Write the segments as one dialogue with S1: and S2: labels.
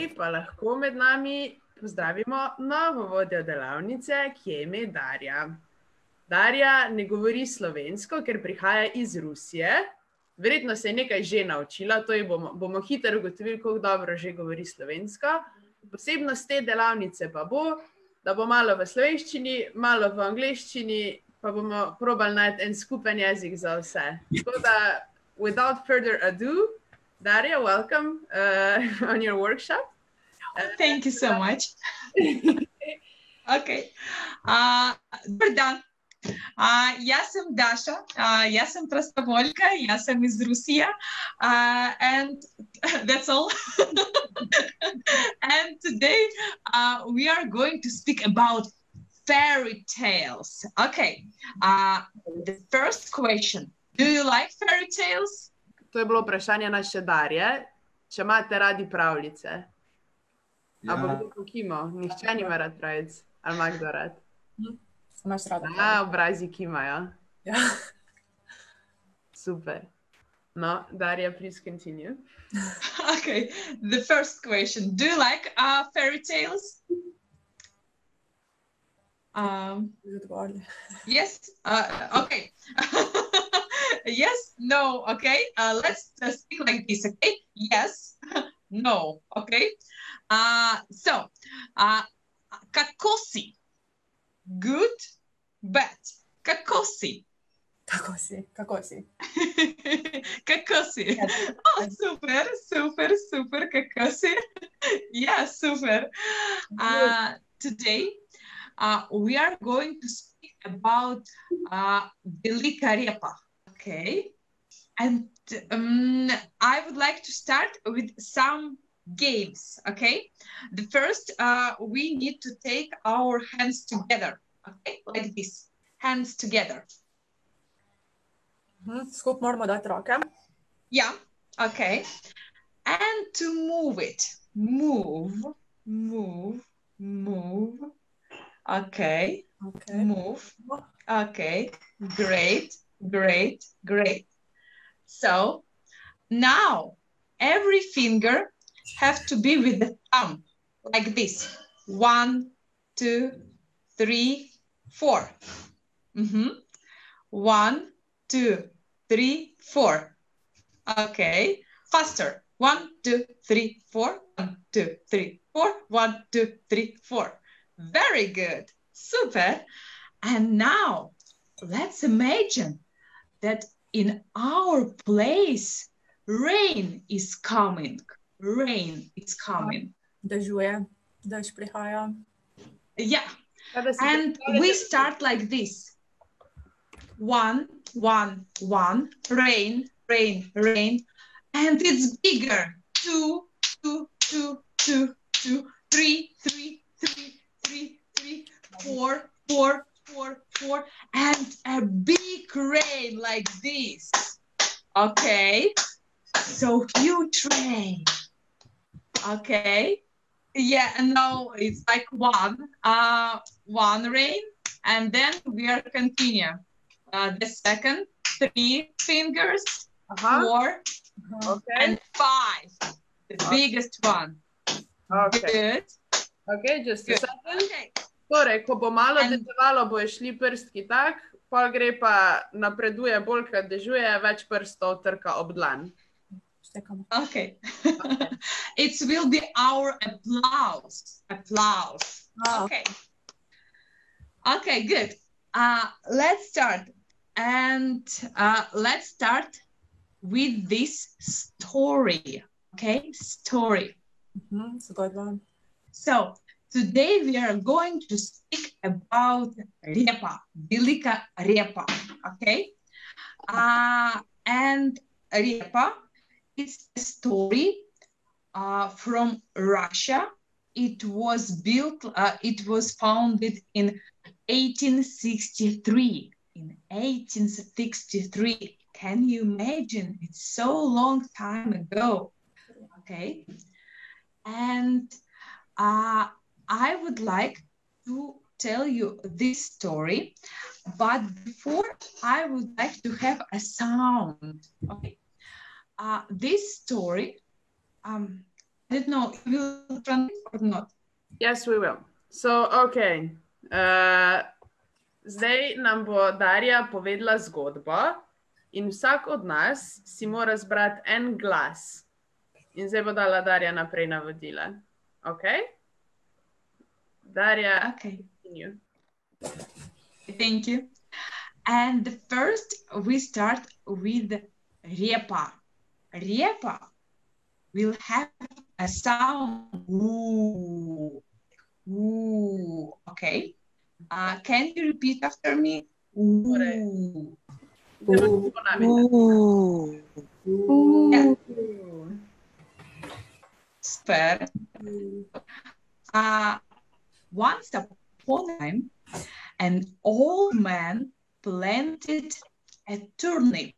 S1: Zdaj pa lahko med nami pozdravimo novo vodjo delavnice, ki je ime Darja. Darja ne govori slovensko, ker prihaja iz Rusije. Verjetno se je nekaj že naučila, to bomo hitro ugotovili, koliko dobro že govori slovensko. Posebnost te delavnice pa bo, da bo malo v slovenščini, malo v angleščini, pa bomo probali najti en skupen jezik za vse. Tako da, without further ado, Darja, welcome on your workshop.
S2: Thank you so much. Okay. Dobar dan. Jaz sem Daša, jaz sem prostovoljka, jaz sem iz Rusije, and that's all. And today we are going to speak about fairy tales. Okay. The first question, do you like fairy tales?
S1: To je bilo vprašanje naše Darje, če imate radi pravljice. Ja. A bo kdo pokimal? Nihče nima rad pravic. Ali ima kdo rad?
S3: Imaš rada.
S1: Obrazi kimajo.
S3: Ja.
S1: Super. No, Darja, please continue.
S2: Okay, the first question. Do you like fairy tales? Yes, okay. Yes, no, okay. Let's speak like this, okay? Yes, no, okay? So, kako si? Good, bad. Kako si?
S3: Kako si? Kako si?
S2: Kako si? Oh, super, super, super, kako si? Yeah, super. Today, we are going to speak about Velika Repa. Okay, and I would like to start with some games. Okay, the first we need to take our hands together. Okay, like this, hands together.
S3: Skup moramo dati roke.
S2: Yeah, okay, and to move it, move. Okay,
S3: Okay.
S2: move. Okay, great. So now every finger have to be with the thumb like this. 1, 2, 3, 4. 1, 2, 3, 4. Okay, faster. 1, 2, 3, 4. 1, 2, 3, 4. 1, 2, 3, 4. Very good. Super. And now let's imagine that in our place, rain is coming. Rain is coming.
S3: Dežuje, dež prihaja.
S2: Yeah. And we start like this. 1, 1, 1. Rain, rain, rain. And it's bigger. 2, 2, 2, 2, 2, 3, 3, 3, 3, 3, 4, 4, 4, 4, and a big rain like this. Okay, so huge rain. Okay, yeah, and now it's like one rain, and then we are continue. The second, 3 fingers, 4,
S1: Okay.
S2: and 5. The biggest one.
S1: Okay.
S2: Good.
S1: Okay, just a
S2: Good.
S1: second.
S2: Okay.
S1: Torej, ko bo malo deževalo, bojo šli prstki tak, pol gre pa napreduje bolj, kad dežuje, več prstov trka ob dlan.
S3: Štekamo.
S2: Okay. It will be our applause. Applause. Okay. Okay, good. Let's start. And let's start with this story. Okay, story.
S3: Zgodba.
S2: So today we are going to speak about Repa, Velika Repa, okay? And Repa is a story from Russia. It was built, it was founded in 1863. In 1863, can you imagine? It's so long time ago, okay? And I would like to tell you this story, but before I would like to have a sound. Okay. This story I don't know, will you translate or not?
S1: Yes, we will. So, okay. Zdaj nam bo Darja povedala zgodbo in vsak od nas si mora zbrati en glas. In zdaj bo dala Darja naprej navodila. Ok? Darja,
S2: Okay.
S1: continue.
S2: Thank you. And first we start with repa. Repa will have a sound. Ooh. Ooh. Okay. Can you repeat after me? Ooh.
S1: Zdaj bo po nami.
S2: Yeah. Super. Once upon a time, an old man planted a turnip,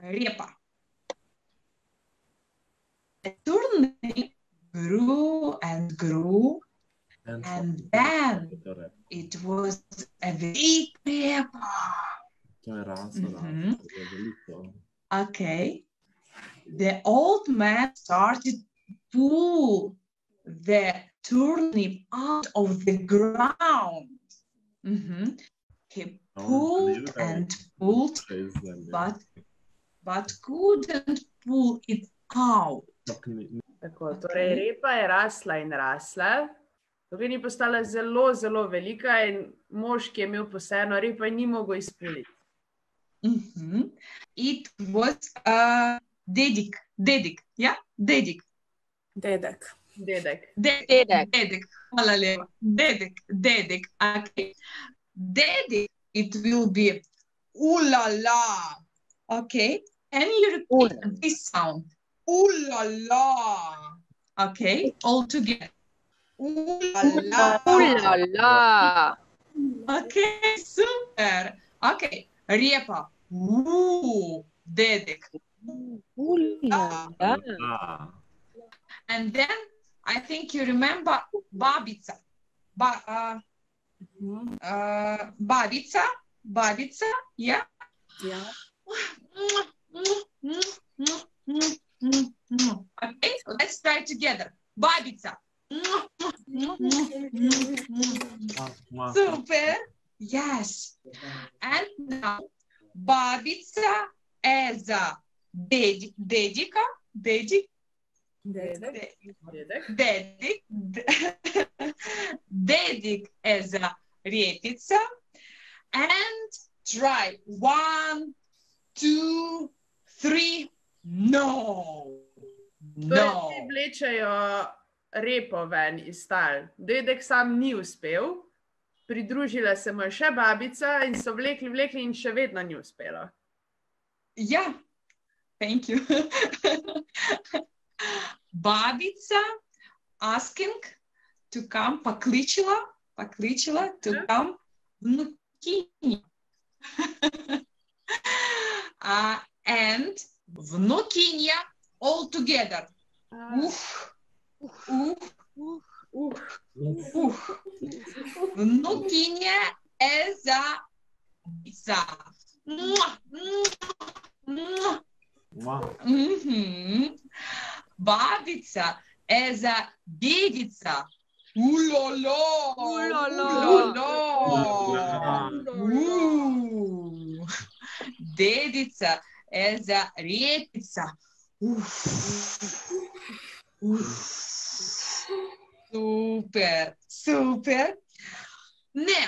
S2: repa. The turnip grew and grew, and then it was a big repa. Mhm. Okay. The old man started to pull the turnip out of the ground. Mhm. He pulled and pulled, but couldn't pull it out.
S1: Tako, torej repa je rasla in rasla, dokler ni postala zelo, zelo velika in mož, ki je imel posajeno repo, ni mogel izpuliti.
S2: Mhm. It was Dedik. Yeah? Dedik.
S3: Dedek.
S2: Dedek. Hvala lepa. Dedek. Okay. Dedek, it will be ooh la la. Okay. Can you repeat this sound? Ooh la la. Okay. All together. Ooh la la. Okay. Super. Okay. Repa. Ooh. Dedek. And then I think you remember Babica. Babica, yeah?
S3: Yeah.
S2: Okay, let's try together. Babica. Super. Yes. And now Babica as a Dedek. Dedik as a repica. And try 1, 2, 3. No.
S1: Torej, vlečejo repo ven iz tal. Dedek sam ni uspel, pridružila se mu je še babica in so vlekli in še vedno ni uspelo.
S2: Yeah, thank you. Babica asking to come, Paklichila to come Vnukinja. And Vnukinja all together. Vnukinja as a pizza. Babica as a dedica. Ooh la la. Ooh. Dedica as a repica. Super. Ne.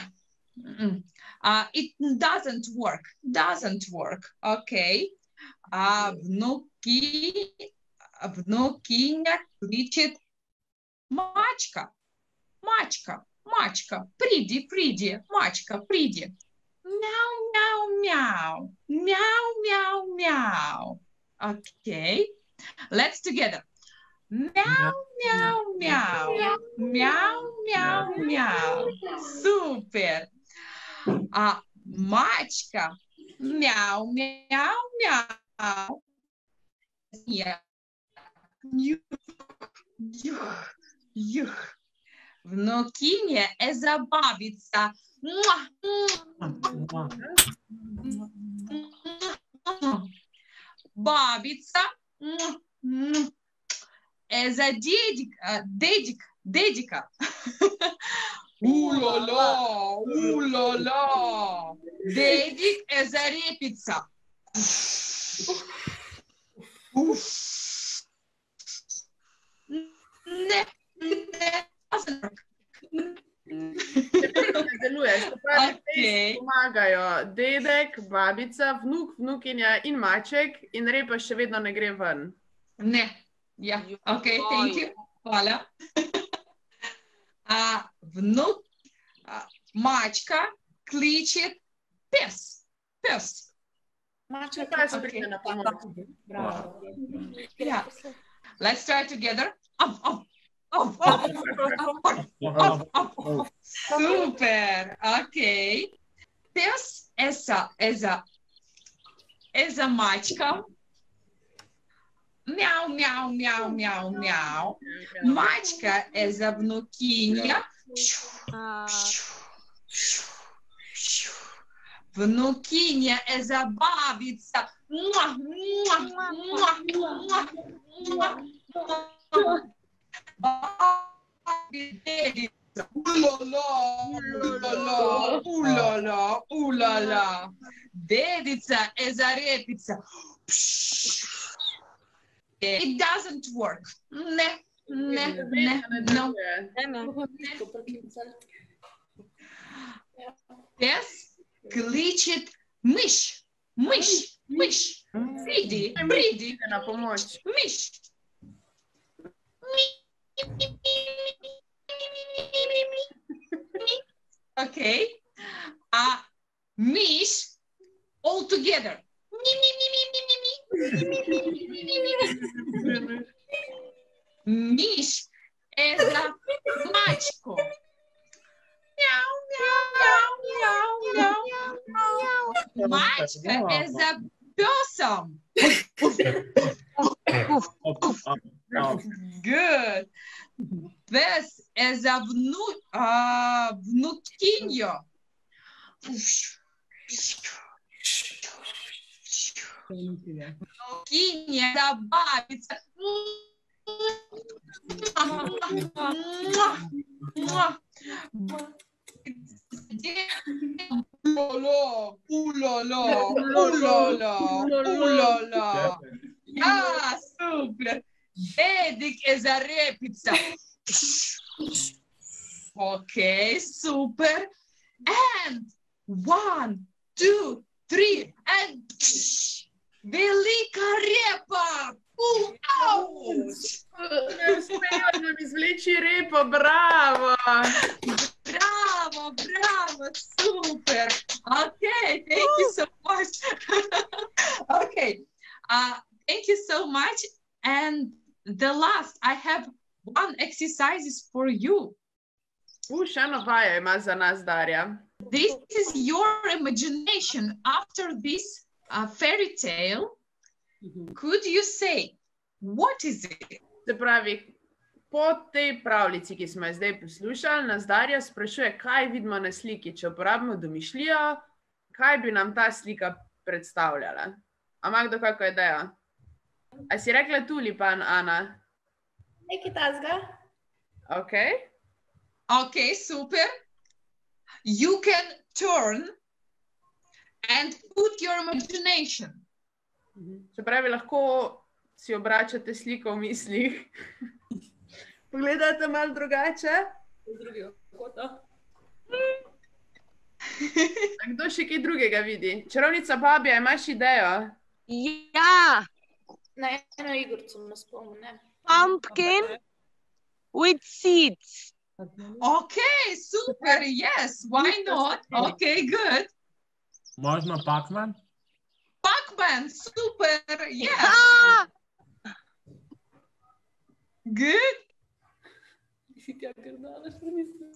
S2: It doesn't work. Okay. Vnukinja кричит Мачка. Приди, Мачка, приди. Meow. Okay. Let's together. Meow. Super. Мачка. Meow. Vnukinja as a babica. Babica is a dedica. Ooh la la, ooh la la. Dedic is a repica. Ne, doesn't work.
S1: Ne deluje, se pravi, okay. Pomagajo dedek, babica, vnuk, vnukinja in maček in repa še vedno ne gre ven.
S2: Ne, ja, ok, thank you, hvala. Vnuk, mačka kliče pes.
S1: Mačka pes pride na pomoč.
S3: Bravo.
S2: Yeah. Let's try together. Super. Okay. Pes is a mačka. Miau, miau, miau, miau, miau. Mačka is a vnukinja. Vnukinja is a babica. Ulala. Dedica is a repica. It doesn't work. No. Pes kličet myš. Pridi.
S1: Na pomoč.
S2: Myš. Okay. Myš all together. Myš is a mačko. Miau, miau, miau, miau, miau. Mačka is a possum. Good. Pes is a vnukinjo. Vnukinja is a babica. Ulala. Super. Dedic is a repica. Okay, super. And 1, 2, 3, and velika repa. Ouch!
S1: Uspelo nam izvleči repo, bravo!
S2: Bravo, super. Okay, thank you so much. Okay, thank you so much. And the last, I have one exercise for you.
S1: Še eno vajo ima za nas, Darja.
S2: This is your imagination. After this fairy tale, could you say, what is it?
S1: Se pravi, po tej pravljici, ki smo jo zdaj poslušali, nas Darja sprašuje, kaj vidimo na sliki. Če uporabimo domišljijo, kaj bi nam ta slika predstavljala? A ima kdo kako idejo? A si rekla tulipan, Ana?
S3: Nekaj tazga.
S1: Ok.
S2: Ok, super. You can turn and put your imagination.
S1: Se pravi, lahko si obračate sliko v mislih. Pogledate malo drugače? A kdo še kaj drugega vidi? Čarovnica Babija, imaš idejo?
S4: Ja,
S3: Na eno igrico me spomnim.
S4: pumpkin with seeds.
S2: Okay, super. Yes, why not? Okay, good.
S5: Možno Pac-Man?
S2: Pac-Man, super. Yeah.
S4: Ah!
S2: Good.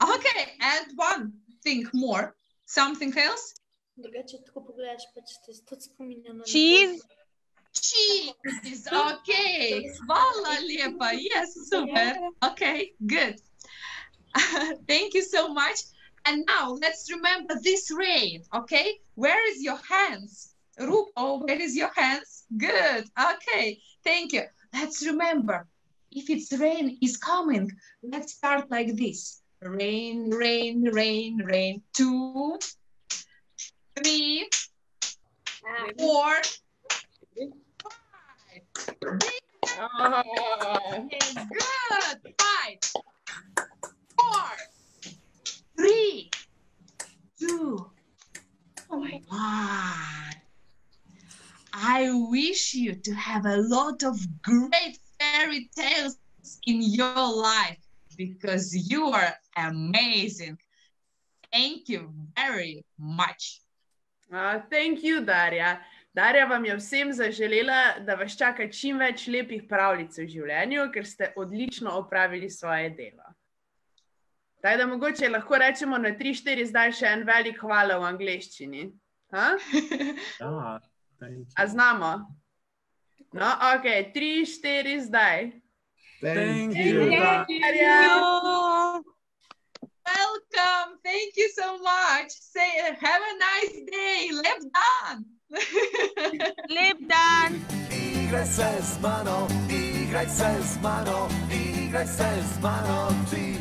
S2: Okay, and one thing more. Something else?
S3: Drugače tako pogledaš, pa če te tudi spominja na...
S4: Cheese.
S2: Cheese. Okay. Hvala lepa. Yes, super. Okay, good. Thank you so much. And now let's remember this rain, okay? Where is your hands? Rupo, where is your hands? Good. Okay, thank you. Let's remember. if it's rain is coming, let's start like this. Rain, rain, rain, rain. 2, 3, 4, 5. Good. 5, 4, 3, 2, 1. I wish you to have a lot of great fairy tales in your life because you are amazing. Thank you very much.
S1: Thank you, Darja. Darja vam je vsem zaželela, da vas čaka čim več lepih pravljic v življenju, ker ste odlično opravili svoje delo. Tako da mogoče lahko rečemo na 3-4 zdaj še en velik hvala v angleščini.
S5: Ja, thank you.
S1: A znamo? No, ok, 3-4 zdaj.
S5: Thank you.
S1: Darja.
S2: Welcome. Thank you so much. Say, have a nice day. Lep dan.
S4: Lep dan.
S6: Igraj se z mano, igraj se z mano, igraj se z mano ti.